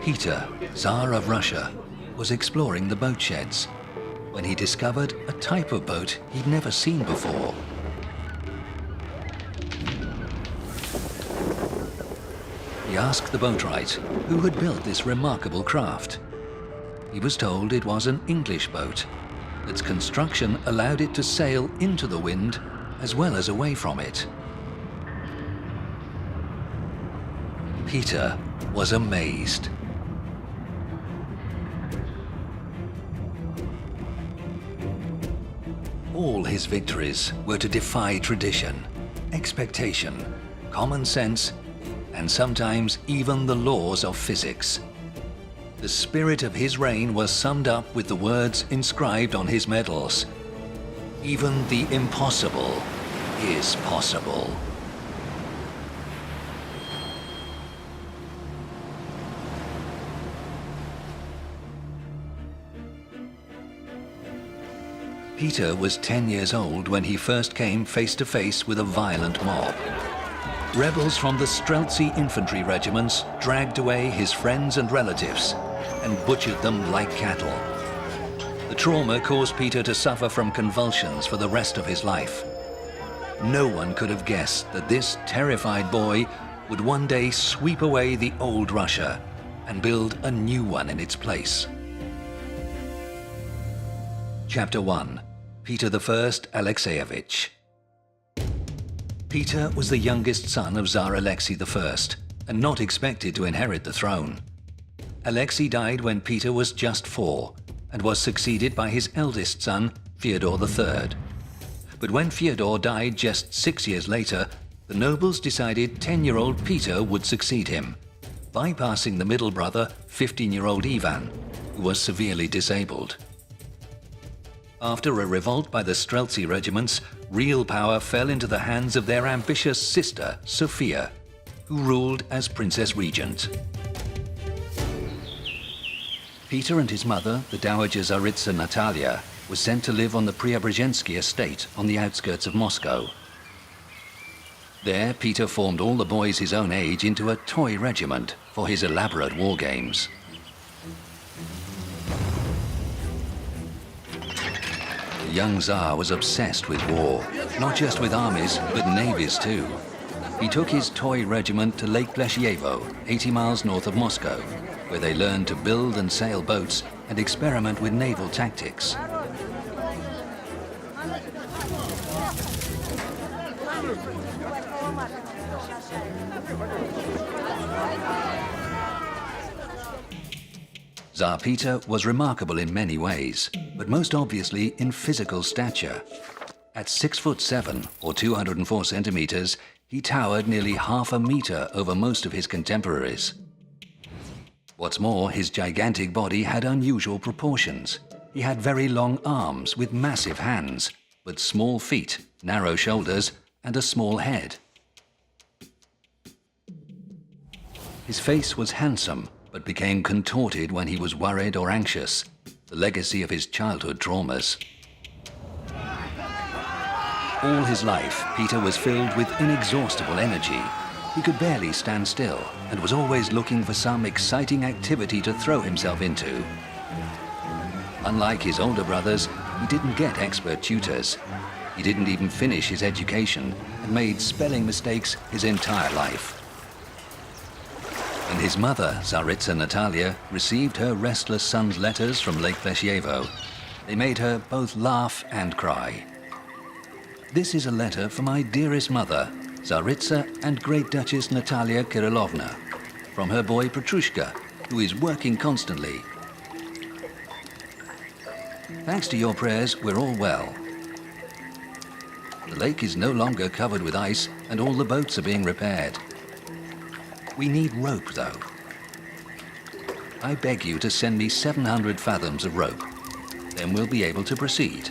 Peter, Tsar of Russia, was exploring the boat sheds when he discovered a type of boat he'd never seen before. He asked the boatwright who had built this remarkable craft. He was told it was an English boat. Its construction allowed it to sail into the wind as well as away from it. Peter was amazed. All his victories were to defy tradition, expectation, common sense, and sometimes even the laws of physics. The spirit of his reign was summed up with the words inscribed on his medals: "Even the impossible is possible." Peter was 10 years old when he first came face to face with a violent mob. Rebels from the Streltsy infantry regiments dragged away his friends and relatives and butchered them like cattle. The trauma caused Peter to suffer from convulsions for the rest of his life. No one could have guessed that this terrified boy would one day sweep away the old Russia and build a new one in its place. Chapter 1. Peter I Alexeyevich. Peter was the youngest son of Tsar Alexi I and not expected to inherit the throne. Alexi died when Peter was just 4 and was succeeded by his eldest son, Fyodor III. But when Fyodor died just 6 years later, the nobles decided 10-year-old Peter would succeed him, bypassing the middle brother, 15-year-old Ivan, who was severely disabled. After a revolt by the Streltsy regiments, real power fell into the hands of their ambitious sister, Sophia, who ruled as Princess Regent. Peter and his mother, the Dowager Tsaritsa Natalia, were sent to live on the Preobrazhensky estate on the outskirts of Moscow. There, Peter formed all the boys his own age into a toy regiment for his elaborate war games. The young Tsar was obsessed with war, not just with armies, but navies too. He took his toy regiment to Lake Pleshyevo, 80 miles north of Moscow, where they learned to build and sail boats and experiment with naval tactics. Tsar Peter was remarkable in many ways, but most obviously in physical stature. At 6'7" or 204 centimeters, he towered nearly half a meter over most of his contemporaries. What's more, his gigantic body had unusual proportions. He had very long arms with massive hands, but small feet, narrow shoulders, and a small head. His face was handsome, but became contorted when he was worried or anxious, the legacy of his childhood traumas. All his life, Peter was filled with inexhaustible energy. He could barely stand still and was always looking for some exciting activity to throw himself into. Unlike his older brothers, he didn't get expert tutors. He didn't even finish his education and made spelling mistakes his entire life. When his mother, Tsaritsa Natalia, received her restless son's letters from Lake Pleshyevo, they made her both laugh and cry. This is a letter for my dearest mother, Tsaritsa and Great Duchess Natalia Kirillovna, from her boy Petrushka, who is working constantly. Thanks to your prayers, we're all well. The lake is no longer covered with ice and all the boats are being repaired. We need rope, though. I beg you to send me 700 fathoms of rope. Then we'll be able to proceed.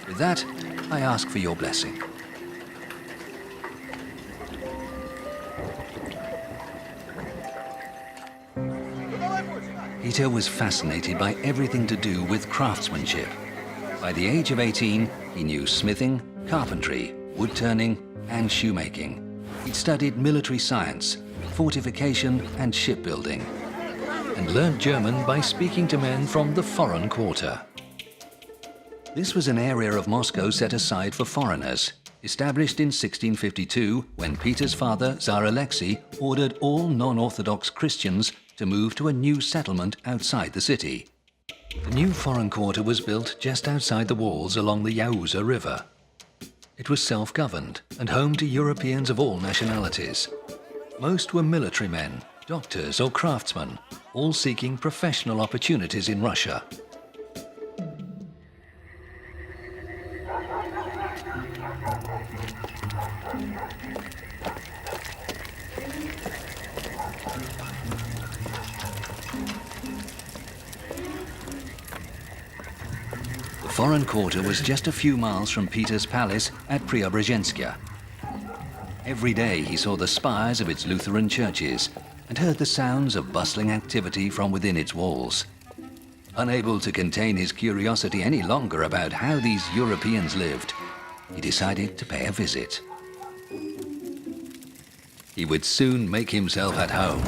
With that, I ask for your blessing. Peter was fascinated by everything to do with craftsmanship. By the age of 18, he knew smithing, carpentry, wood turning, and shoemaking. He'd studied military science, fortification and shipbuilding, and learned German by speaking to men from the foreign quarter. This was an area of Moscow set aside for foreigners, established in 1652 when Peter's father, Tsar Alexi, ordered all non-Orthodox Christians to move to a new settlement outside the city. The new foreign quarter was built just outside the walls along the Yauza River. It was self-governed and home to Europeans of all nationalities. Most were military men, doctors or craftsmen, all seeking professional opportunities in Russia. The foreign quarter was just a few miles from Peter's palace at Preobrazhenskaya. Every day he saw the spires of its Lutheran churches and heard the sounds of bustling activity from within its walls. Unable to contain his curiosity any longer about how these Europeans lived, he decided to pay a visit. He would soon make himself at home.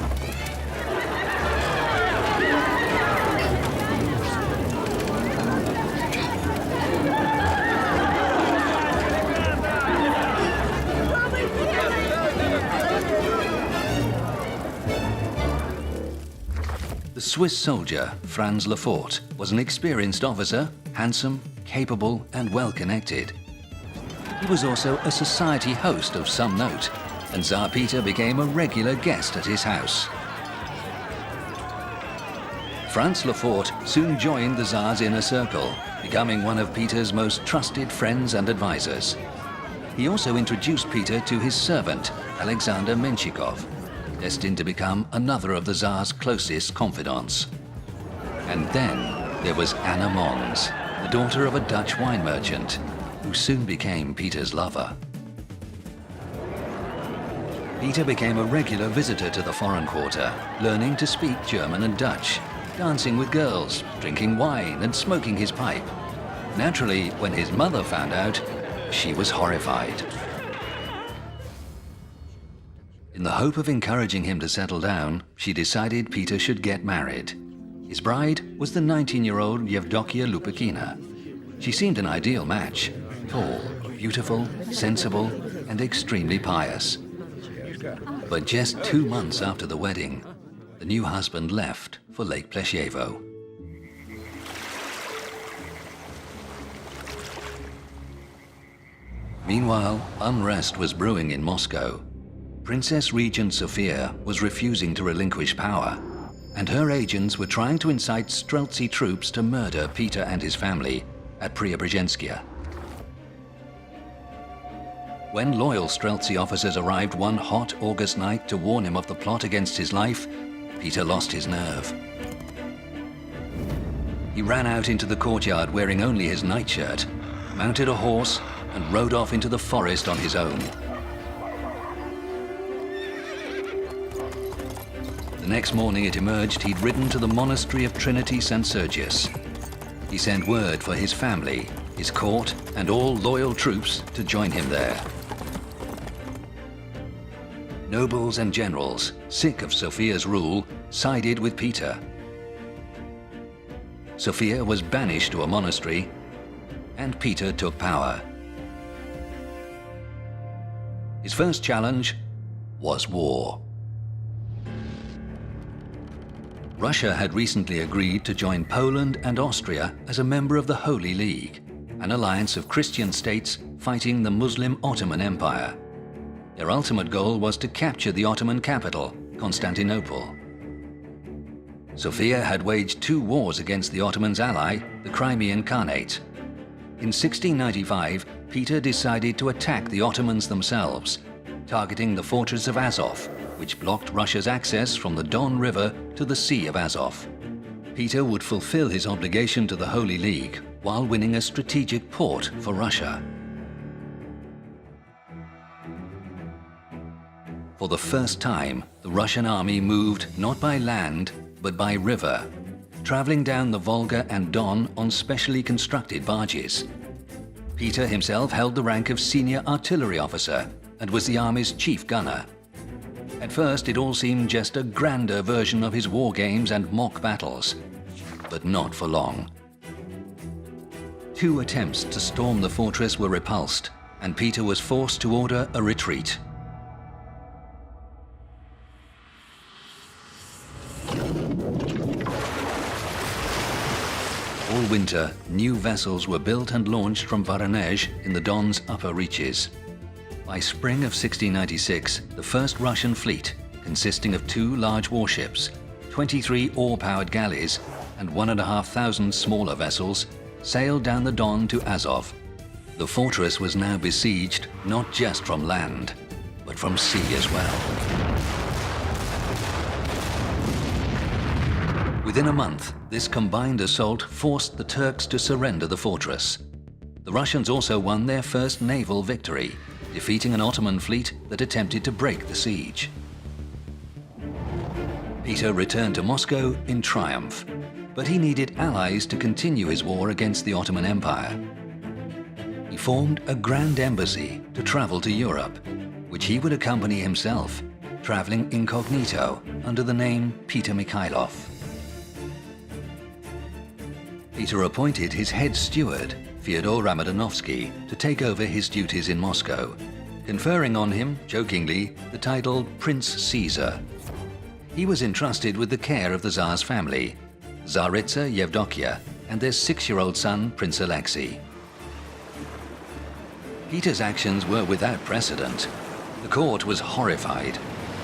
The Swiss soldier, Franz Lefort, was an experienced officer, handsome, capable, and well-connected. He was also a society host of some note, and Tsar Peter became a regular guest at his house. Franz Lefort soon joined the Tsar's inner circle, becoming one of Peter's most trusted friends and advisors. He also introduced Peter to his servant, Alexander Menshikov, destined to become another of the Tsar's closest confidants. And then there was Anna Mons, the daughter of a Dutch wine merchant, who soon became Peter's lover. Peter became a regular visitor to the foreign quarter, learning to speak German and Dutch, dancing with girls, drinking wine and smoking his pipe. Naturally, when his mother found out, she was horrified. In the hope of encouraging him to settle down, she decided Peter should get married. His bride was the 19-year-old Yevdokia Lupakina. She seemed an ideal match, tall, beautiful, sensible, and extremely pious. But just 2 months after the wedding, the new husband left for Lake Pleshevo. Meanwhile, unrest was brewing in Moscow. Princess Regent Sofia was refusing to relinquish power, and her agents were trying to incite Streltsy troops to murder Peter and his family at Preobrazhenskaya. When loyal Streltsy officers arrived one hot August night to warn him of the plot against his life, Peter lost his nerve. He ran out into the courtyard wearing only his nightshirt, mounted a horse, and rode off into the forest on his own. The next morning it emerged he'd ridden to the monastery of Trinity St. Sergius. He sent word for his family, his court, and all loyal troops to join him there. Nobles and generals, sick of Sofia's rule, sided with Peter. Sofia was banished to a monastery, and Peter took power. His first challenge was war. Russia had recently agreed to join Poland and Austria as a member of the Holy League, an alliance of Christian states fighting the Muslim Ottoman Empire. Their ultimate goal was to capture the Ottoman capital, Constantinople. Sofia had waged 2 wars against the Ottomans' ally, the Crimean Khanate. In 1695, Peter decided to attack the Ottomans themselves, targeting the fortress of Azov, which blocked Russia's access from the Don River to the Sea of Azov. Peter would fulfill his obligation to the Holy League while winning a strategic port for Russia. For the first time, the Russian army moved not by land, but by river, traveling down the Volga and Don on specially constructed barges. Peter himself held the rank of senior artillery officer, and was the army's chief gunner. At first, it all seemed just a grander version of his war games and mock battles, but not for long. 2 attempts to storm the fortress were repulsed, and Peter was forced to order a retreat. All winter, new vessels were built and launched from Voronezh in the Don's upper reaches. By spring of 1696, the first Russian fleet, consisting of 2 large warships, 23 oar-powered galleys, and 1,500 smaller vessels, sailed down the Don to Azov. The fortress was now besieged not just from land, but from sea as well. Within a month, this combined assault forced the Turks to surrender the fortress. The Russians also won their first naval victory, defeating an Ottoman fleet that attempted to break the siege. Peter returned to Moscow in triumph, but he needed allies to continue his war against the Ottoman Empire. He formed a grand embassy to travel to Europe, which he would accompany himself, traveling incognito under the name Peter Mikhailov. Peter appointed his head steward, Fyodor Ramadanovsky, to take over his duties in Moscow, conferring on him, jokingly, the title Prince Caesar. He was entrusted with the care of the Tsar's family, Tsaritsa Yevdokia, and their 6-year-old son, Prince Alexi. Peter's actions were without precedent. The court was horrified,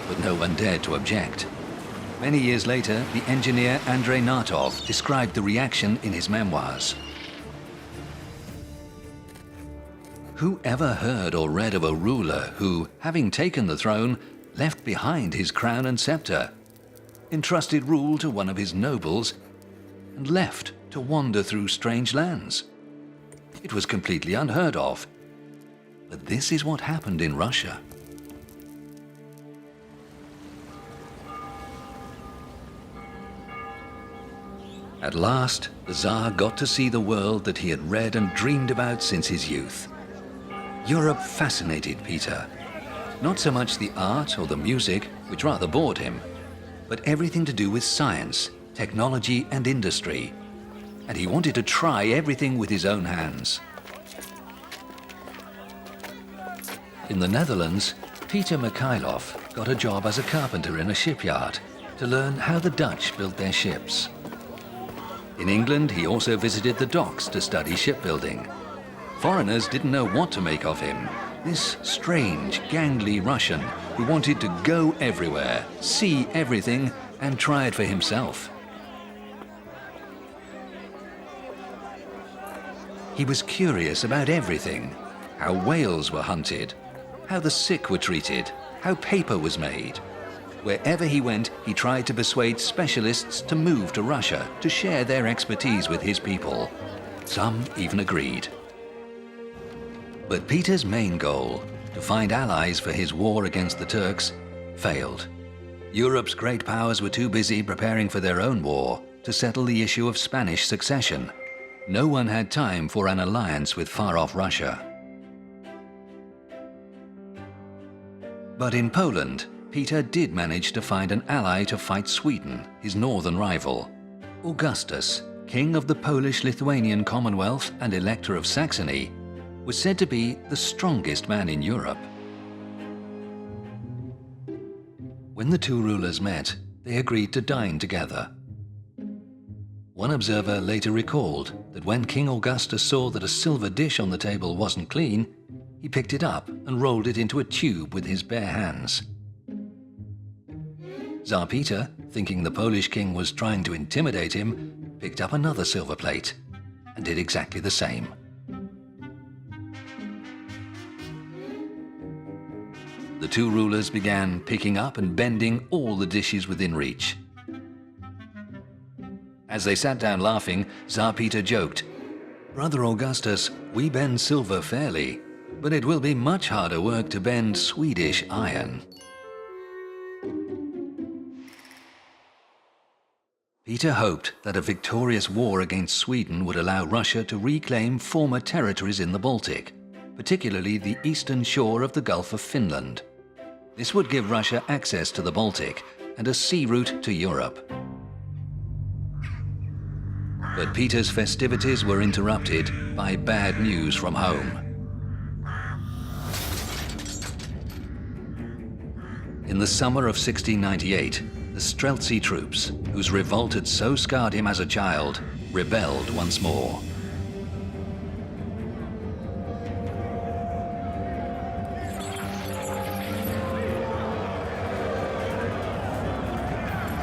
but no one dared to object. Many years later, the engineer Andrei Nartov described the reaction in his memoirs. Who ever heard or read of a ruler who, having taken the throne, left behind his crown and scepter, entrusted rule to one of his nobles, and left to wander through strange lands? It was completely unheard of. But this is what happened in Russia. At last, the Tsar got to see the world that he had read and dreamed about since his youth. Europe fascinated Peter. Not so much the art or the music, which rather bored him, but everything to do with science, technology and industry. And he wanted to try everything with his own hands. In the Netherlands, Peter Mikhailov got a job as a carpenter in a shipyard to learn how the Dutch built their ships. In England, he also visited the docks to study shipbuilding. Foreigners didn't know what to make of him. This strange, gangly Russian who wanted to go everywhere, see everything, and try it for himself. He was curious about everything: how whales were hunted, how the sick were treated, how paper was made. Wherever he went, he tried to persuade specialists to move to Russia to share their expertise with his people. Some even agreed. But Peter's main goal, to find allies for his war against the Turks, failed. Europe's great powers were too busy preparing for their own war to settle the issue of Spanish succession. No one had time for an alliance with far-off Russia. But in Poland, Peter did manage to find an ally to fight Sweden, his northern rival. Augustus, king of the Polish-Lithuanian Commonwealth and Elector of Saxony, was said to be the strongest man in Europe. When the 2 rulers met, they agreed to dine together. One observer later recalled that when King Augustus saw that a silver dish on the table wasn't clean, he picked it up and rolled it into a tube with his bare hands. Tsar Peter, thinking the Polish king was trying to intimidate him, picked up another silver plate and did exactly the same. The 2 rulers began picking up and bending all the dishes within reach. As they sat down laughing, Tsar Peter joked, "Brother Augustus, we bend silver fairly, but it will be much harder work to bend Swedish iron." Peter hoped that a victorious war against Sweden would allow Russia to reclaim former territories in the Baltic, particularly the eastern shore of the Gulf of Finland. This would give Russia access to the Baltic and a sea route to Europe. But Peter's festivities were interrupted by bad news from home. In the summer of 1698, the Streltsy troops, whose revolt had so scarred him as a child, rebelled once more.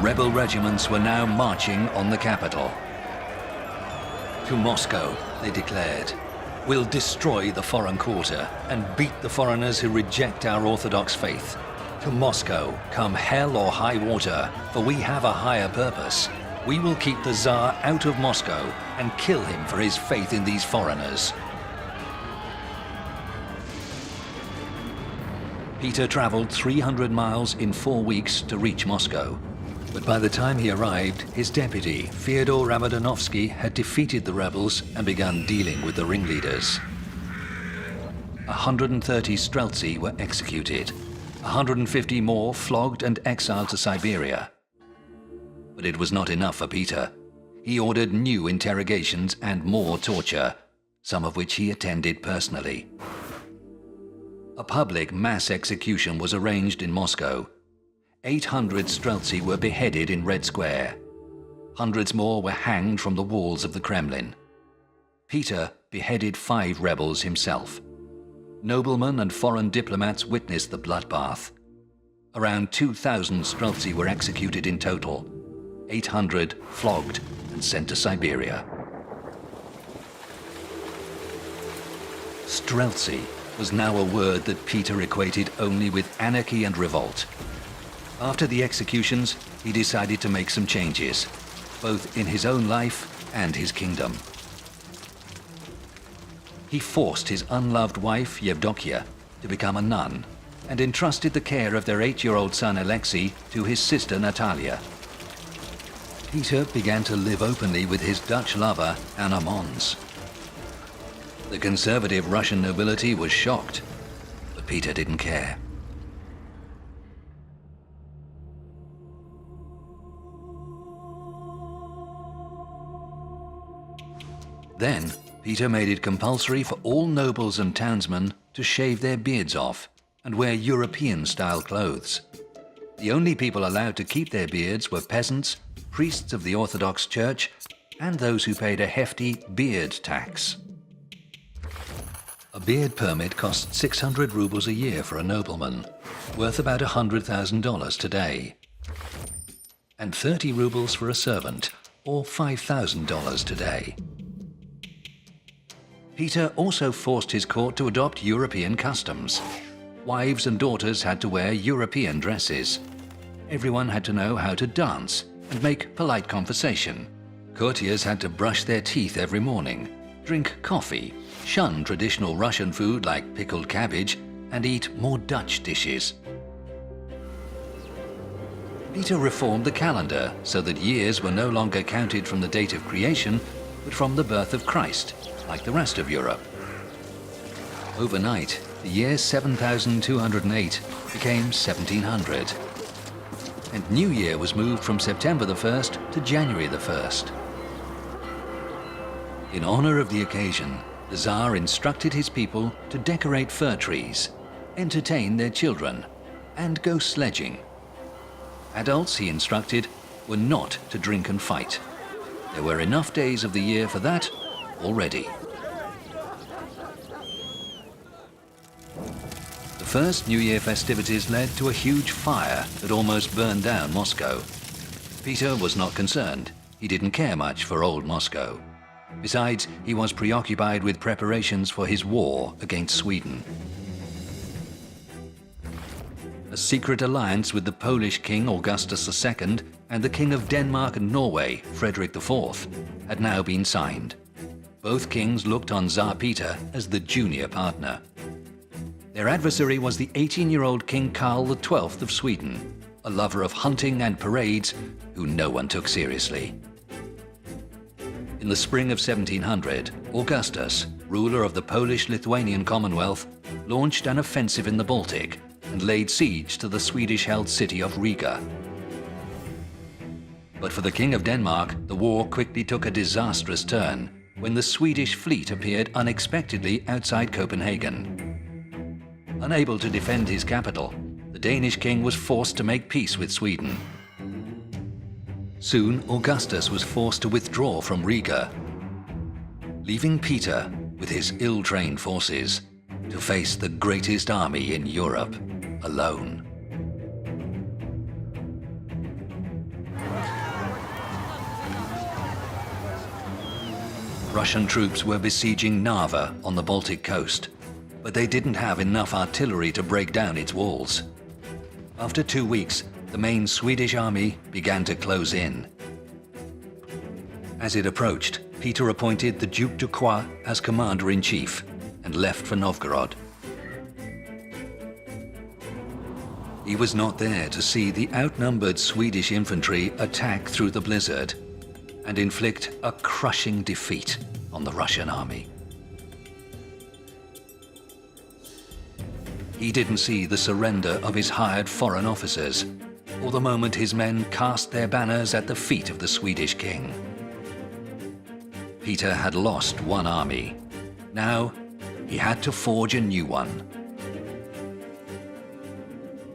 Rebel regiments were now marching on the capital. To Moscow, they declared, "We'll destroy the foreign quarter and beat the foreigners who reject our Orthodox faith. To Moscow, come hell or high water, for we have a higher purpose. We will keep the Tsar out of Moscow and kill him for his faith in these foreigners." Peter traveled 300 miles in 4 weeks to reach Moscow. But by the time he arrived, his deputy, Fyodor Ramadanovsky, had defeated the rebels and begun dealing with the ringleaders. 130 Streltsy were executed, 150 more flogged and exiled to Siberia. But it was not enough for Peter. He ordered new interrogations and more torture, some of which he attended personally. A public mass execution was arranged in Moscow. 800 Streltsy were beheaded in Red Square. Hundreds more were hanged from the walls of the Kremlin. Peter beheaded 5 rebels himself. Noblemen and foreign diplomats witnessed the bloodbath. Around 2,000 Streltsy were executed in total, 800 flogged and sent to Siberia. Streltsy was now a word that Peter equated only with anarchy and revolt. After the executions, he decided to make some changes, both in his own life and his kingdom. He forced his unloved wife, Yevdokia, to become a nun and entrusted the care of their 8-year-old son Alexi to his sister Natalia. Peter began to live openly with his Dutch lover, Anna Mons. The conservative Russian nobility was shocked, but Peter didn't care. Then, Peter made it compulsory for all nobles and townsmen to shave their beards off and wear European-style clothes. The only people allowed to keep their beards were peasants, priests of the Orthodox Church, and those who paid a hefty beard tax. A beard permit cost 600 rubles a year for a nobleman, worth about $100,000 today, and 30 rubles for a servant, or $5,000 today. Peter also forced his court to adopt European customs. Wives and daughters had to wear European dresses. Everyone had to know how to dance and make polite conversation. Courtiers had to brush their teeth every morning, drink coffee, shun traditional Russian food like pickled cabbage, and eat more Dutch dishes. Peter reformed the calendar so that years were no longer counted from the date of creation, but from the birth of Christ, like the rest of Europe. Overnight, the year 7208 became 1700. And New Year was moved from September the 1st to January the 1st. In honor of the occasion, the Tsar instructed his people to decorate fir trees, entertain their children, and go sledging. Adults, he instructed, were not to drink and fight. There were enough days of the year for that already. The first New Year festivities led to a huge fire that almost burned down Moscow. Peter was not concerned. He didn't care much for old Moscow. Besides, he was preoccupied with preparations for his war against Sweden. A secret alliance with the Polish King Augustus II and the King of Denmark and Norway, Frederick IV, had now been signed. Both kings looked on Tsar Peter as the junior partner. Their adversary was the 18-year-old King Carl XII of Sweden, a lover of hunting and parades who no one took seriously. In the spring of 1700, Augustus, ruler of the Polish-Lithuanian Commonwealth, launched an offensive in the Baltic and laid siege to the Swedish-held city of Riga. But for the King of Denmark, the war quickly took a disastrous turn when the Swedish fleet appeared unexpectedly outside Copenhagen. Unable to defend his capital, the Danish king was forced to make peace with Sweden. Soon, Augustus was forced to withdraw from Riga, leaving Peter with his ill-trained forces to face the greatest army in Europe alone. Russian troops were besieging Narva on the Baltic coast, but they didn't have enough artillery to break down its walls. After 2 weeks, the main Swedish army began to close in. As it approached, Peter appointed the Duc de Croix as commander-in-chief and left for Novgorod. He was not there to see the outnumbered Swedish infantry attack through the blizzard and inflict a crushing defeat on the Russian army. He didn't see the surrender of his hired foreign officers, or the moment his men cast their banners at the feet of the Swedish king. Peter had lost one army. Now, he had to forge a new one.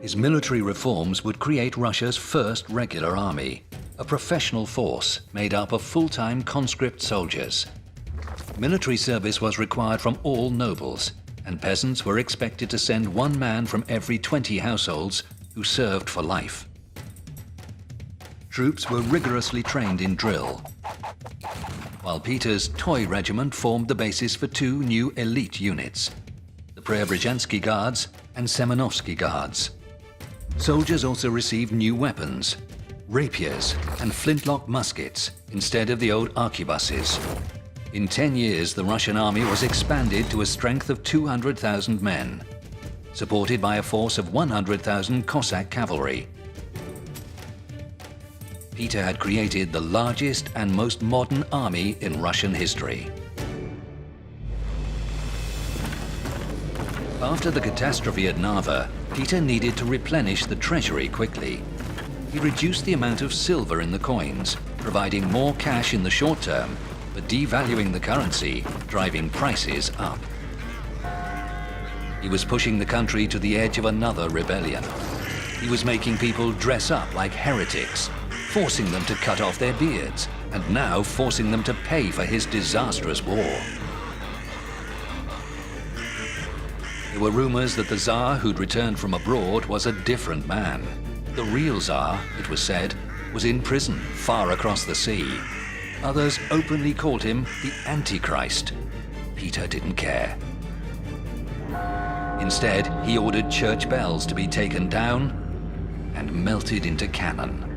His military reforms would create Russia's first regular army, a professional force made up of full-time conscript soldiers. Military service was required from all nobles, and peasants were expected to send one man from every 20 households who served for life. Troops were rigorously trained in drill, while Peter's toy regiment formed the basis for 2 new elite units, the Preobrazhensky Guards and Semenovsky Guards. Soldiers also received new weapons, rapiers and flintlock muskets instead of the old arquebuses. In 10 years, the Russian army was expanded to a strength of 200,000 men, supported by a force of 100,000 Cossack cavalry. Peter had created the largest and most modern army in Russian history. After the catastrophe at Narva, Peter needed to replenish the treasury quickly. He reduced the amount of silver in the coins, providing more cash in the short term, but devaluing the currency, driving prices up. He was pushing the country to the edge of another rebellion. He was making people dress up like heretics, forcing them to cut off their beards, and now forcing them to pay for his disastrous war. There were rumors that the Tsar who'd returned from abroad was a different man. The real Tsar, it was said, was in prison far across the sea. Others openly called him the Antichrist. Peter didn't care. Instead, he ordered church bells to be taken down and melted into cannon.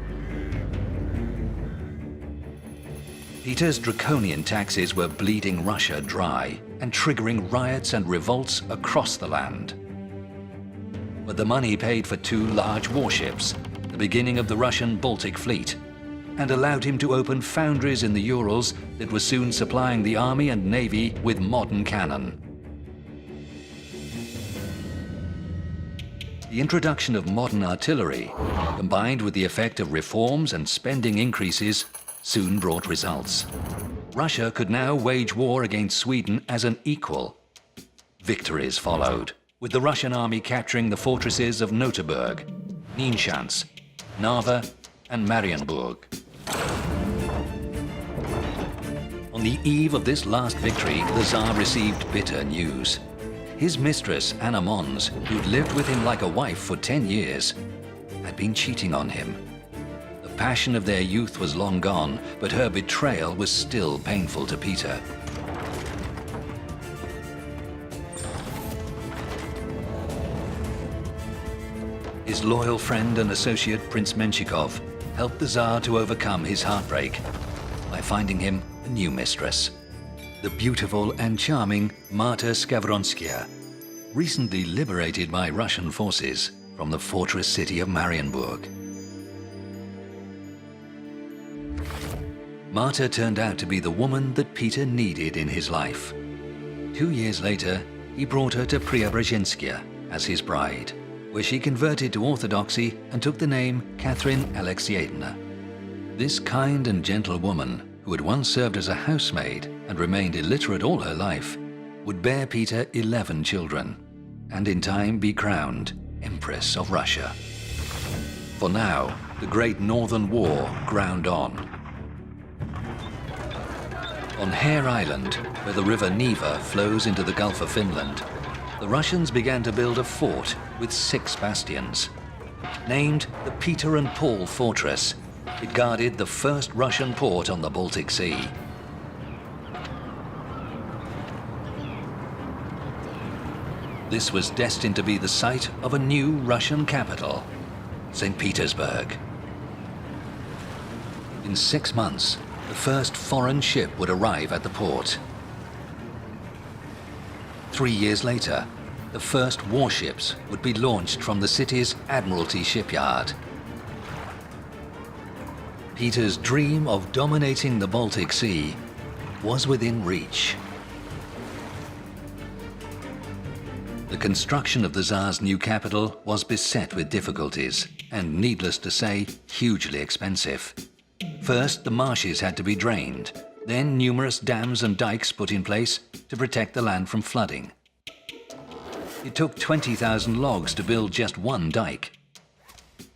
Peter's draconian taxes were bleeding Russia dry and triggering riots and revolts across the land. But the money paid for 2 large warships, the beginning of the Russian Baltic Fleet, and allowed him to open foundries in the Urals that were soon supplying the army and navy with modern cannon. The introduction of modern artillery, combined with the effect of reforms and spending increases, soon brought results. Russia could now wage war against Sweden as an equal. Victories followed, with the Russian army capturing the fortresses of Noterburg, Nienschans, Narva, and Marienburg. On the eve of this last victory, the Tsar received bitter news. His mistress, Anna Mons, who'd lived with him like a wife for 10 years, had been cheating on him. The passion of their youth was long gone, but her betrayal was still painful to Peter. His loyal friend and associate Prince Menshikov helped the Tsar to overcome his heartbreak by finding him a new mistress, the beautiful and charming Marta Skavronskaya, recently liberated by Russian forces from the fortress city of Marienburg. Marta turned out to be the woman that Peter needed in his life. 2 years later, he brought her to Preobrazhenskaya as his bride, where she converted to Orthodoxy and took the name Catherine Alexeyevna. This kind and gentle woman, who had once served as a housemaid and remained illiterate all her life, would bear Peter 11 children, and in time be crowned Empress of Russia. For now, the Great Northern War ground on. On Hare Island, where the river Neva flows into the Gulf of Finland, the Russians began to build a fort with 6 bastions. Named the Peter and Paul Fortress, it guarded the first Russian port on the Baltic Sea. This was destined to be the site of a new Russian capital, St. Petersburg. In 6 months, the first foreign ship would arrive at the port. 3 years later, the first warships would be launched from the city's Admiralty shipyard. Peter's dream of dominating the Baltic Sea was within reach. The construction of the Tsar's new capital was beset with difficulties, and needless to say, hugely expensive. First, the marshes had to be drained, then numerous dams and dikes put in place to protect the land from flooding. It took 20,000 logs to build just one dike.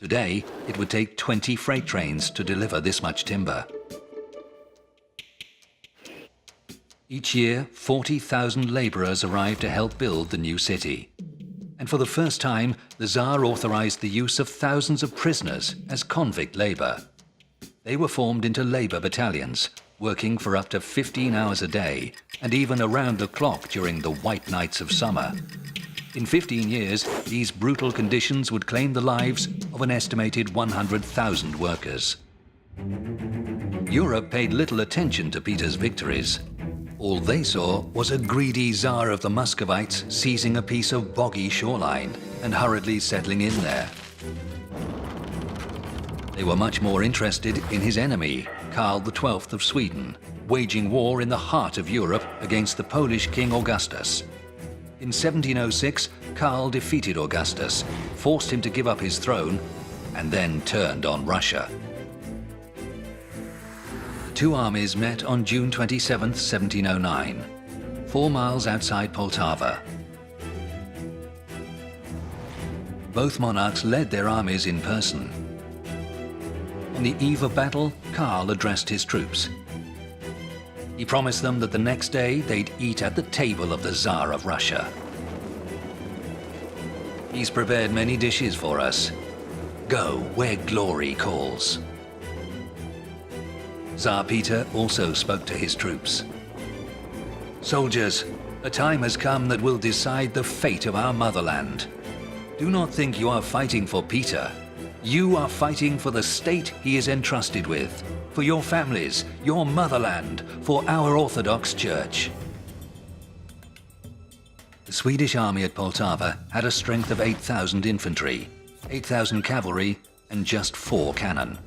Today, it would take 20 freight trains to deliver this much timber. Each year, 40,000 laborers arrived to help build the new city. And for the first time, the Tsar authorized the use of thousands of prisoners as convict labor. They were formed into labor battalions, working for up to 15 hours a day, and even around the clock during the white nights of summer. In 15 years, these brutal conditions would claim the lives of an estimated 100,000 workers. Europe paid little attention to Peter's victories. All they saw was a greedy Tsar of the Muscovites seizing a piece of boggy shoreline and hurriedly settling in there. They were much more interested in his enemy, Karl XII of Sweden, waging war in the heart of Europe against the Polish King Augustus. In 1706, Karl defeated Augustus, forced him to give up his throne, and then turned on Russia. The two armies met on June 27, 1709, 4 miles outside Poltava. Both monarchs led their armies in person. On the eve of battle, Karl addressed his troops. He promised them that the next day they'd eat at the table of the Tsar of Russia. He's prepared many dishes for us. Go where glory calls. Tsar Peter also spoke to his troops. Soldiers, a time has come that will decide the fate of our motherland. Do not think you are fighting for Peter. You are fighting for the state he is entrusted with, for your families, your motherland, for our Orthodox Church. The Swedish army at Poltava had a strength of 8,000 infantry, 8,000 cavalry, and just 4 cannon.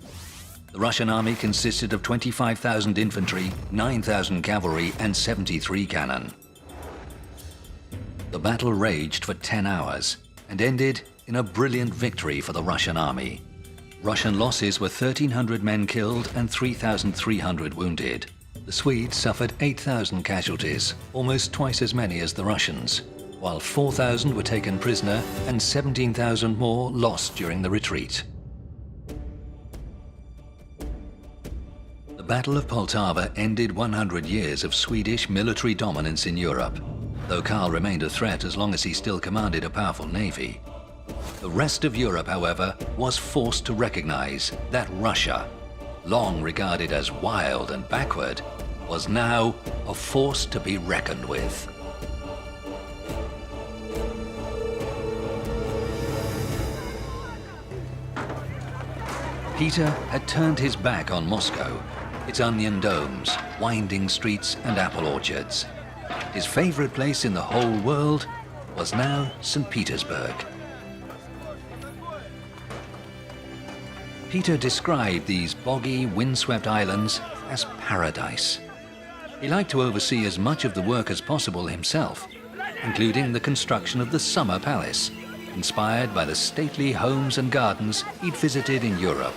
The Russian army consisted of 25,000 infantry, 9,000 cavalry, and 73 cannon. The battle raged for 10 hours and ended in a brilliant victory for the Russian army. Russian losses were 1,300 men killed and 3,300 wounded. The Swedes suffered 8,000 casualties, almost twice as many as the Russians, while 4,000 were taken prisoner and 17,000 more lost during the retreat. The Battle of Poltava ended 100 years of Swedish military dominance in Europe, though Karl remained a threat as long as he still commanded a powerful navy. The rest of Europe, however, was forced to recognize that Russia, long regarded as wild and backward, was now a force to be reckoned with. Peter had turned his back on Moscow, its onion domes, winding streets, and apple orchards. His favorite place in the whole world was now St. Petersburg. Peter described these boggy, windswept islands as paradise. He liked to oversee as much of the work as possible himself, including the construction of the Summer Palace, inspired by the stately homes and gardens he'd visited in Europe.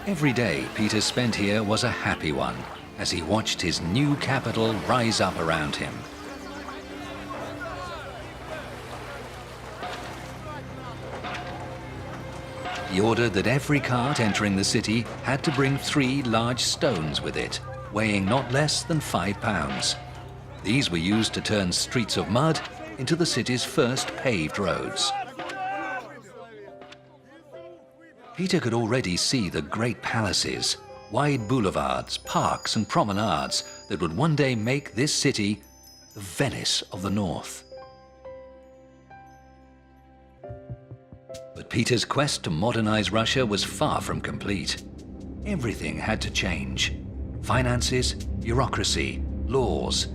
Every day Peter spent here was a happy one, as he watched his new capital rise up around him. He ordered that every cart entering the city had to bring 3 large stones with it, weighing not less than 5 pounds. These were used to turn streets of mud into the city's first paved roads. Peter could already see the great palaces, wide boulevards, parks and promenades that would one day make this city the Venice of the North. But Peter's quest to modernize Russia was far from complete. Everything had to change. Finances, bureaucracy, laws.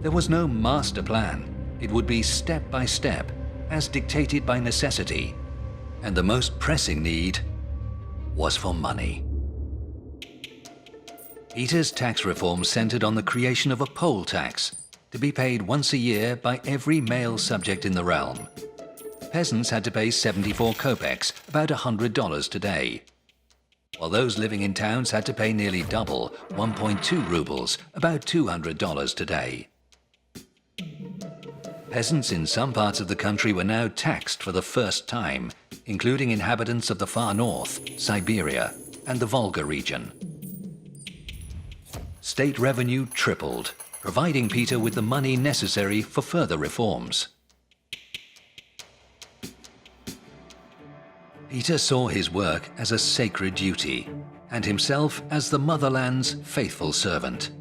There was no master plan. It would be step by step, as dictated by necessity. And the most pressing need was for money. Peter's tax reform centered on the creation of a poll tax, to be paid once a year by every male subject in the realm. Peasants had to pay 74 kopecks, about $100 today, while those living in towns had to pay nearly double, 1.2 rubles, about $200 today. Peasants in some parts of the country were now taxed for the first time, including inhabitants of the far north, Siberia, and the Volga region. State revenue tripled, providing Peter with the money necessary for further reforms. Peter saw his work as a sacred duty, and himself as the motherland's faithful servant.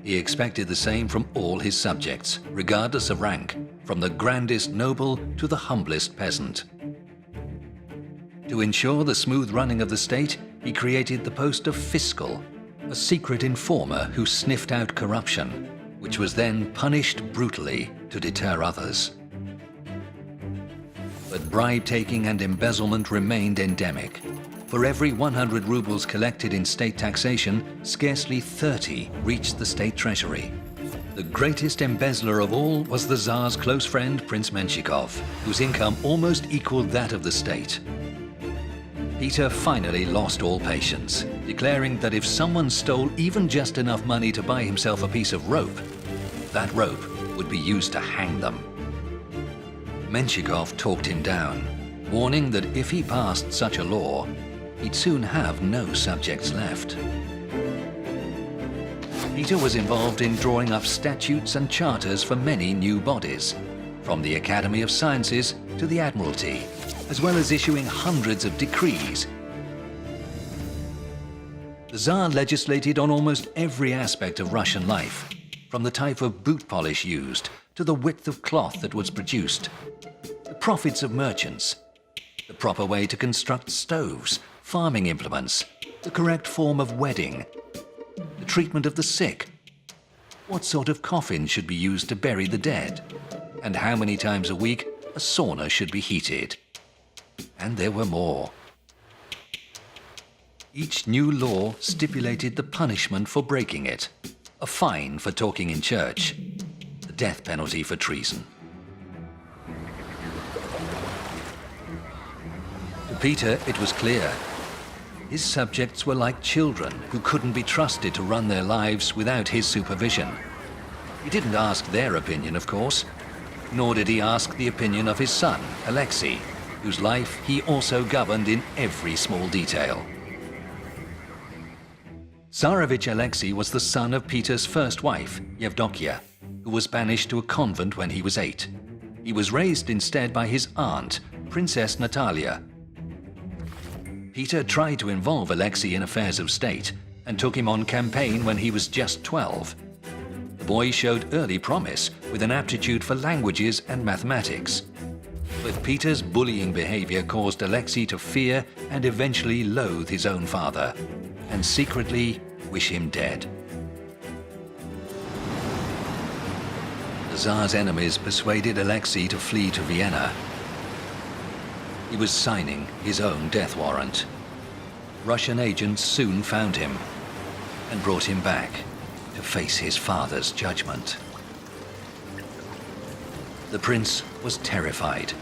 He expected the same from all his subjects, regardless of rank, from the grandest noble to the humblest peasant. To ensure the smooth running of the state, he created the post of fiscal, a secret informer who sniffed out corruption, which was then punished brutally to deter others. But bribe-taking and embezzlement remained endemic. For every 100 rubles collected in state taxation, scarcely 30 reached the state treasury. The greatest embezzler of all was the Tsar's close friend, Prince Menshikov, whose income almost equaled that of the state. Peter finally lost all patience, declaring that if someone stole even just enough money to buy himself a piece of rope, that rope would be used to hang them. Menshikov talked him down, warning that if he passed such a law, he'd soon have no subjects left. Peter was involved in drawing up statutes and charters for many new bodies, from the Academy of Sciences to the Admiralty, as well as issuing hundreds of decrees. The Tsar legislated on almost every aspect of Russian life, from the type of boot polish used to the width of cloth that was produced, the profits of merchants, the proper way to construct stoves, farming implements, the correct form of wedding, the treatment of the sick, what sort of coffin should be used to bury the dead, and how many times a week a sauna should be heated. And there were more. Each new law stipulated the punishment for breaking it, a fine for talking in church, the death penalty for treason. To Peter, it was clear. His subjects were like children who couldn't be trusted to run their lives without his supervision. He didn't ask their opinion, of course, nor did he ask the opinion of his son, Alexi, whose life he also governed in every small detail. Tsarevich Alexei was the son of Peter's first wife, Yevdokia, who was banished to a convent when he was 8. He was raised instead by his aunt, Princess Natalia. Peter tried to involve Alexei in affairs of state and took him on campaign when he was just 12. The boy showed early promise with an aptitude for languages and mathematics. But Peter's bullying behavior caused Alexei to fear and eventually loathe his own father, and secretly wish him dead. The Tsar's enemies persuaded Alexei to flee to Vienna. He was signing his own death warrant. Russian agents soon found him and brought him back to face his father's judgment. The prince was terrified.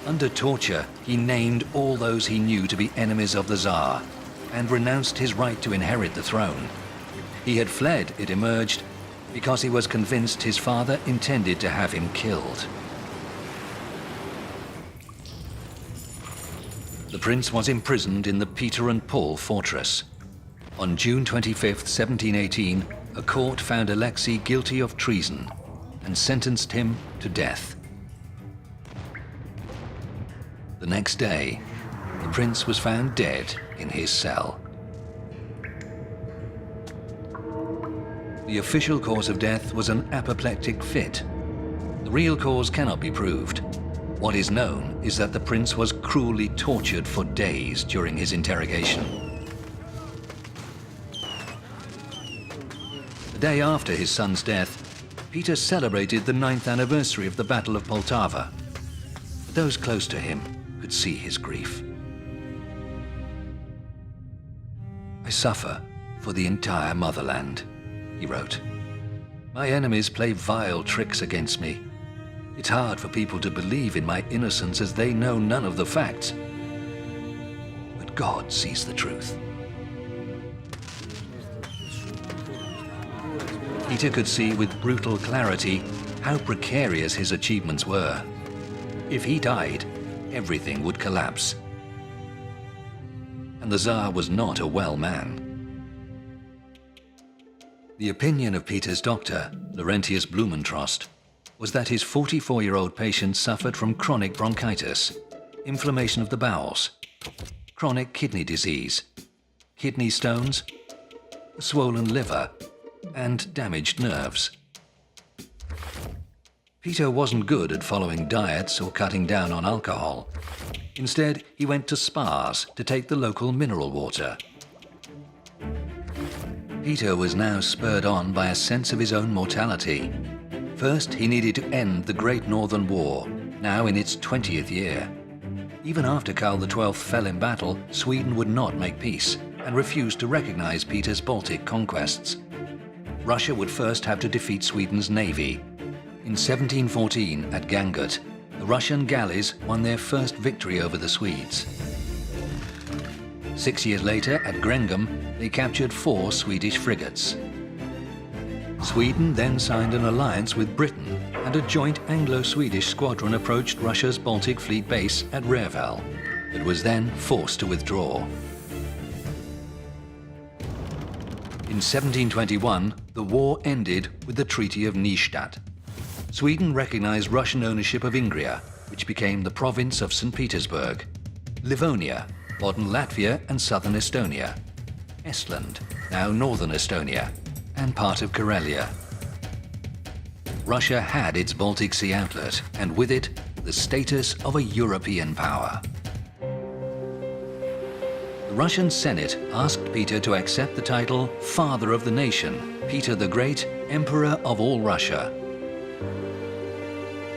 Under torture, he named all those he knew to be enemies of the Tsar and renounced his right to inherit the throne. He had fled, it emerged, because he was convinced his father intended to have him killed. The prince was imprisoned in the Peter and Paul fortress. On June 25, 1718, a court found Alexi guilty of treason and sentenced him to death. The next day, the prince was found dead in his cell. The official cause of death was an apoplectic fit. The real cause cannot be proved. What is known is that the prince was cruelly tortured for days during his interrogation. The day after his son's death, Peter celebrated the 9th anniversary of the Battle of Poltava. But those close to him could see his grief. "I suffer for the entire motherland," he wrote. "My enemies play vile tricks against me. It's hard for people to believe in my innocence as they know none of the facts. But God sees the truth." Peter could see with brutal clarity how precarious his achievements were. If he died, everything would collapse. And the Tsar was not a well man. The opinion of Peter's doctor, Laurentius Blumentrost, was that his 44-year-old patient suffered from chronic bronchitis, inflammation of the bowels, chronic kidney disease, kidney stones, a swollen liver, and damaged nerves. Peter wasn't good at following diets or cutting down on alcohol. Instead, he went to spas to take the local mineral water. Peter was now spurred on by a sense of his own mortality. First, he needed to end the Great Northern War, now in its 20th year. Even after Karl XII fell in battle, Sweden would not make peace and refused to recognize Peter's Baltic conquests. Russia would first have to defeat Sweden's navy. In 1714, at Gangut, the Russian galleys won their first victory over the Swedes. 6 years later, at Grengum, they captured 4 Swedish frigates. Sweden then signed an alliance with Britain, and a joint Anglo-Swedish squadron approached Russia's Baltic Fleet base at Revel, but was then forced to withdraw. In 1721, the war ended with the Treaty of Nystadt. Sweden recognized Russian ownership of Ingria, which became the province of St. Petersburg, Livonia, modern Latvia and southern Estonia, Estland, now northern Estonia, and part of Karelia. Russia had its Baltic Sea outlet, and with it, the status of a European power. The Russian Senate asked Peter to accept the title Father of the Nation, Peter the Great, Emperor of all Russia.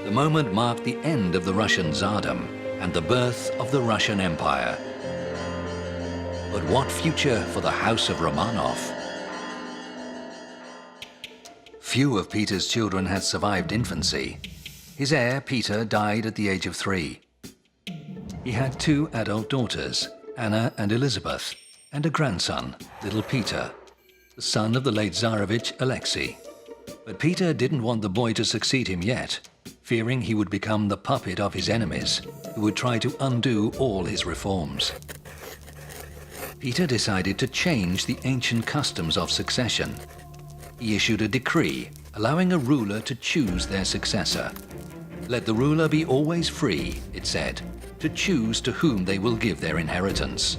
The moment marked the end of the Russian Tsardom and the birth of the Russian Empire. But what future for the House of Romanov? Few of Peter's children had survived infancy. His heir, Peter, died at the age of 3. He had 2 adult daughters, Anna and Elizabeth, and a grandson, little Peter, the son of the late Tsarevich Alexi. But Peter didn't want the boy to succeed him yet, fearing he would become the puppet of his enemies, who would try to undo all his reforms. Peter decided to change the ancient customs of succession. He issued a decree allowing a ruler to choose their successor. "Let the ruler be always free," it said, "to choose to whom they will give their inheritance."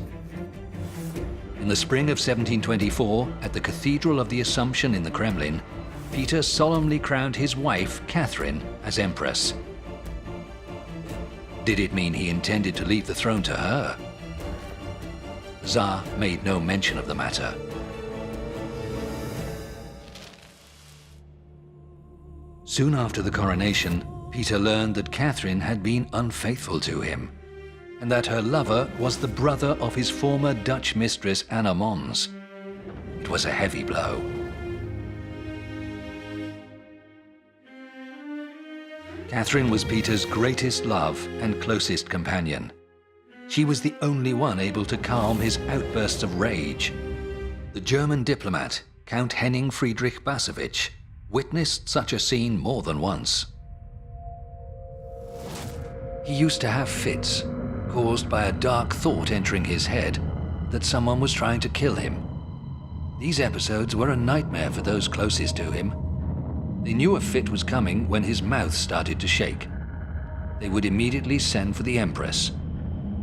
In the spring of 1724, at the Cathedral of the Assumption in the Kremlin, Peter solemnly crowned his wife, Catherine, as empress. Did it mean he intended to leave the throne to her? The Tsar made no mention of the matter. Soon after the coronation, Peter learned that Catherine had been unfaithful to him. and that her lover was the brother of his former Dutch mistress Anna Mons. It was a heavy blow. Catherine was Peter's greatest love and closest companion. She was the only one able to calm his outbursts of rage. The German diplomat, Count Henning Friedrich Bassevich, witnessed such a scene more than once. He used to have fits, caused by a dark thought entering his head that someone was trying to kill him. These episodes were a nightmare for those closest to him. They knew a fit was coming when his mouth started to shake. They would immediately send for the Empress.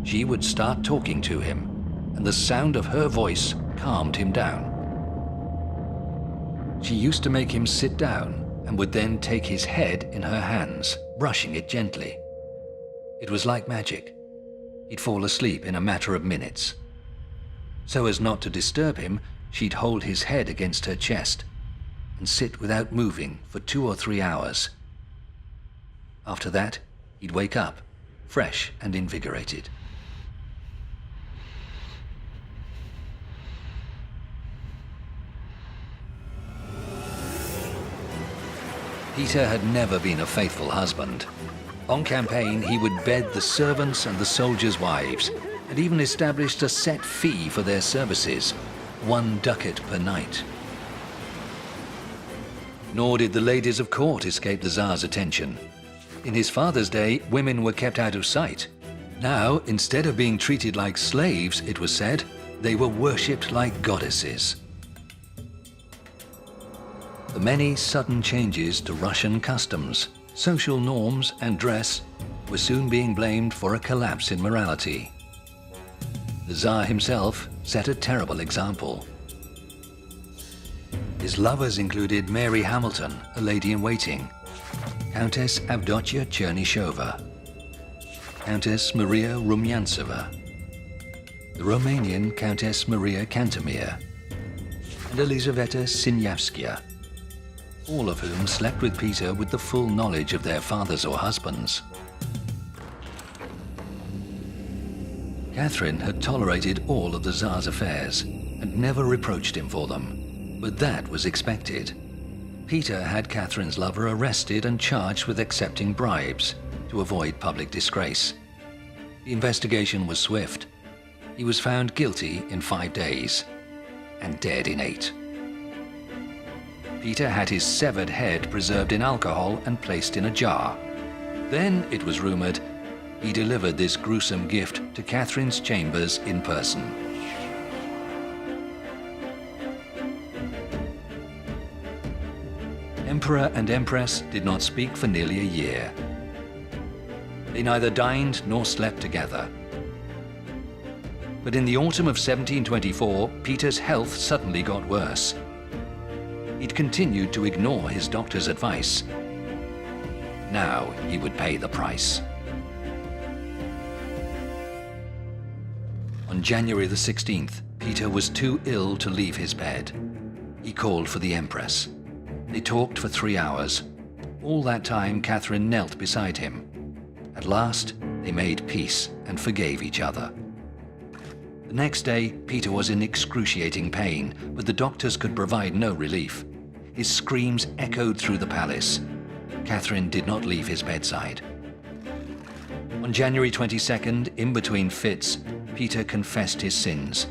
She would start talking to him, and the sound of her voice calmed him down. She used to make him sit down and would then take his head in her hands, brushing it gently. It was like magic. He'd fall asleep in a matter of minutes. So as not to disturb him, she'd hold his head against her chest and sit without moving for 2 or 3 hours. After that, he'd wake up, fresh and invigorated. Peter had never been a faithful husband. On campaign, he would bed the servants and the soldiers' wives, and even established a set fee for their services, 1 ducat per night. Nor did the ladies of court escape the Tsar's attention. In his father's day, women were kept out of sight. Now, instead of being treated like slaves, it was said, they were worshipped like goddesses. The many sudden changes to Russian customs, social norms and dress were soon being blamed for a collapse in morality. The Tsar himself set a terrible example. His lovers included Mary Hamilton, a lady-in-waiting, Countess Avdotia Chernyshova, Countess Maria Rumyantseva, the Romanian Countess Maria Cantemir, and Elizaveta Sinyavskaya, all of whom slept with Peter with the full knowledge of their fathers or husbands. Catherine had tolerated all of the Tsar's affairs and never reproached him for them, but that was expected. Peter had Catherine's lover arrested and charged with accepting bribes to avoid public disgrace. The investigation was swift. He was found guilty in 5 days and dead in 8. Peter had his severed head preserved in alcohol and placed in a jar. Then, it was rumored, he delivered this gruesome gift to Catherine's chambers in person. Emperor and Empress did not speak for nearly a year. They neither dined nor slept together. But in the autumn of 1724, Peter's health suddenly got worse. He'd continued to ignore his doctor's advice. Now he would pay the price. On January the 16th, Peter was too ill to leave his bed. He called for the Empress. They talked for 3 hours. All that time, Catherine knelt beside him. At last, they made peace and forgave each other. The next day, Peter was in excruciating pain, but the doctors could provide no relief. His screams echoed through the palace. Catherine did not leave his bedside. On January 22nd, in between fits, Peter confessed his sins.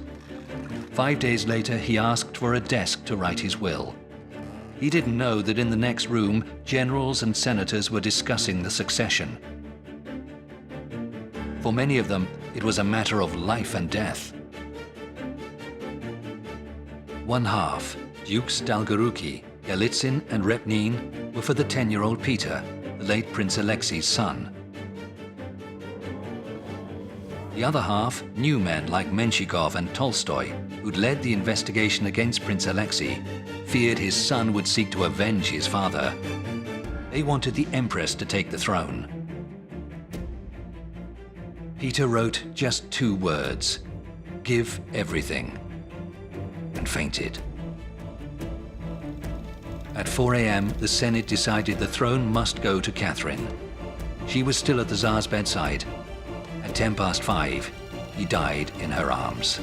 5 days later, he asked for a desk to write his will. He didn't know that in the next room, generals and senators were discussing the succession. For many of them, it was a matter of life and death. One half, Dukes Dolgoruki, Galitzin and Repnin, were for the 10-year-old Peter, the late Prince Alexi's son. The other half, new men like Menshikov and Tolstoy, who'd led the investigation against Prince Alexi, feared his son would seek to avenge his father. They wanted the Empress to take the throne. Peter wrote just 2 words, "Give everything," and fainted. At 4 a.m., the Senate decided the throne must go to Catherine. She was still at the Tsar's bedside, and At 5:10, he died in her arms.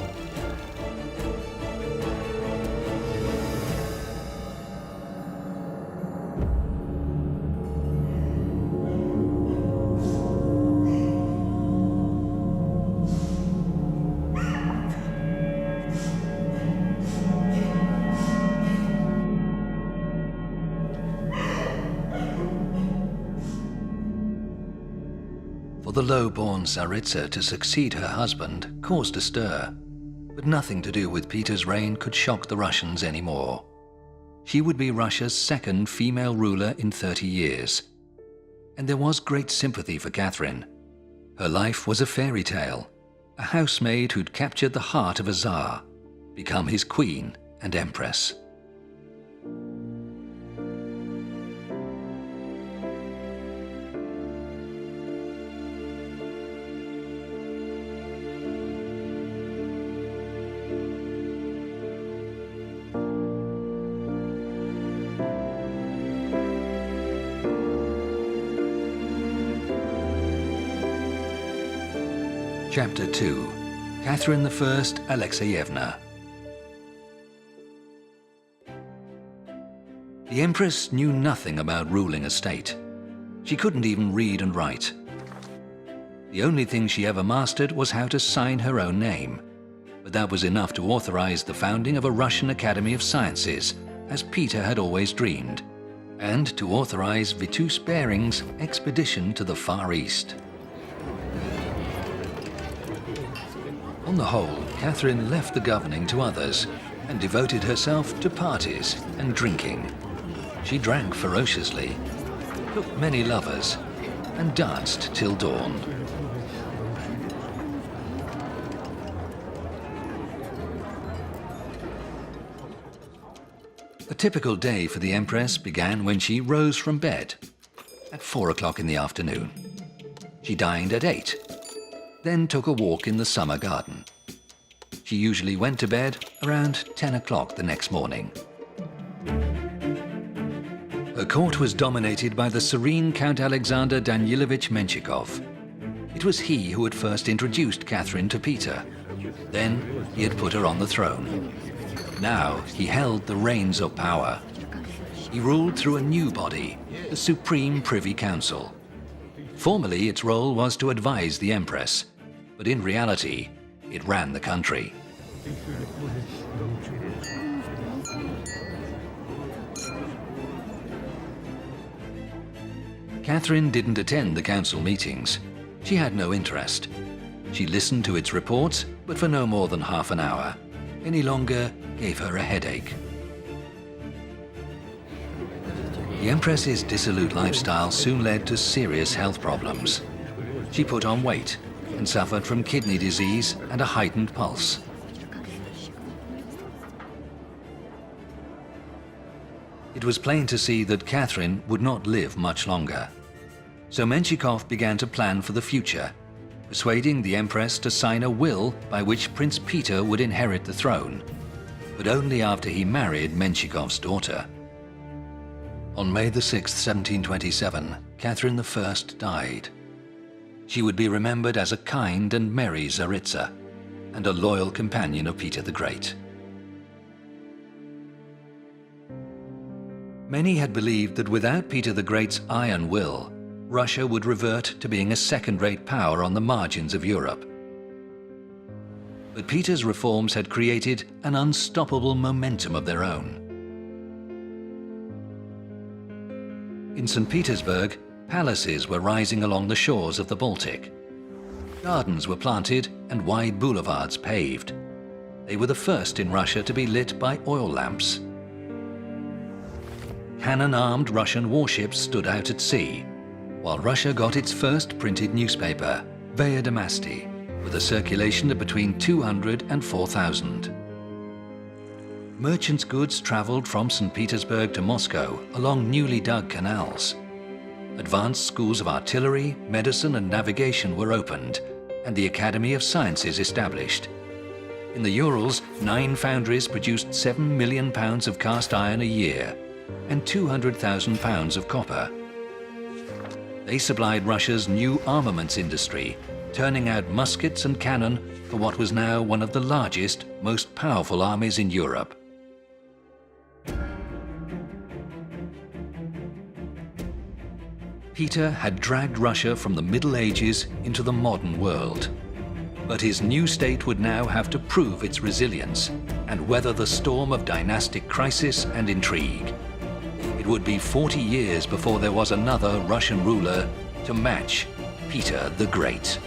For the low-born Tsaritsa to succeed her husband caused a stir, but nothing to do with Peter's reign could shock the Russians anymore. She would be Russia's second female ruler in 30 years. And there was great sympathy for Catherine. Her life was a fairy tale, a housemaid who'd captured the heart of a Tsar, become his queen and empress. Chapter 2. Catherine I Alexeyevna. The Empress knew nothing about ruling a state. She couldn't even read and write. The only thing she ever mastered was how to sign her own name, but that was enough to authorize the founding of a Russian Academy of Sciences, as Peter had always dreamed, and to authorize Vitus Bering's expedition to the Far East. On the whole, Catherine left the governing to others and devoted herself to parties and drinking. She drank ferociously, took many lovers, and danced till dawn. A typical day for the Empress began when she rose from bed at 4 o'clock in the afternoon. She dined at 8. Then took a walk in the summer garden. She usually went to bed around 10 o'clock the next morning. Her court was dominated by the serene Count Alexander Danilovich Menshikov. It was he who had first introduced Catherine to Peter. Then he had put her on the throne. Now he held the reins of power. He ruled through a new body, the Supreme Privy Council. Formally, its role was to advise the Empress, but in reality, it ran the country. Catherine didn't attend the council meetings. She had no interest. She listened to its reports, but for no more than half an hour. Any longer gave her a headache. The Empress's dissolute lifestyle soon led to serious health problems. She put on weight and suffered from kidney disease and a heightened pulse. It was plain to see that Catherine would not live much longer. So Menshikov began to plan for the future, persuading the Empress to sign a will by which Prince Peter would inherit the throne, but only after he married Menshikov's daughter. On May 6, 1727, Catherine I died. She would be remembered as a kind and merry Tsaritsa, and a loyal companion of Peter the Great. Many had believed that without Peter the Great's iron will, Russia would revert to being a second-rate power on the margins of Europe. But Peter's reforms had created an unstoppable momentum of their own. In St. Petersburg, palaces were rising along the shores of the Baltic. Gardens were planted and wide boulevards paved. They were the first in Russia to be lit by oil lamps. Cannon-armed Russian warships stood out at sea, while Russia got its first printed newspaper, Via Dynasty, with a circulation of between 200 and 4,000. Merchants' goods traveled from St. Petersburg to Moscow along newly dug canals. Advanced schools of artillery, medicine and navigation were opened, and the Academy of Sciences established. In the Urals, 9 foundries produced 7 million pounds of cast iron a year, and 200,000 pounds of copper. They supplied Russia's new armaments industry, turning out muskets and cannon for what was now one of the largest, most powerful armies in Europe. Peter had dragged Russia from the Middle Ages into the modern world. But his new state would now have to prove its resilience and weather the storm of dynastic crisis and intrigue. It would be 40 years before there was another Russian ruler to match Peter the Great.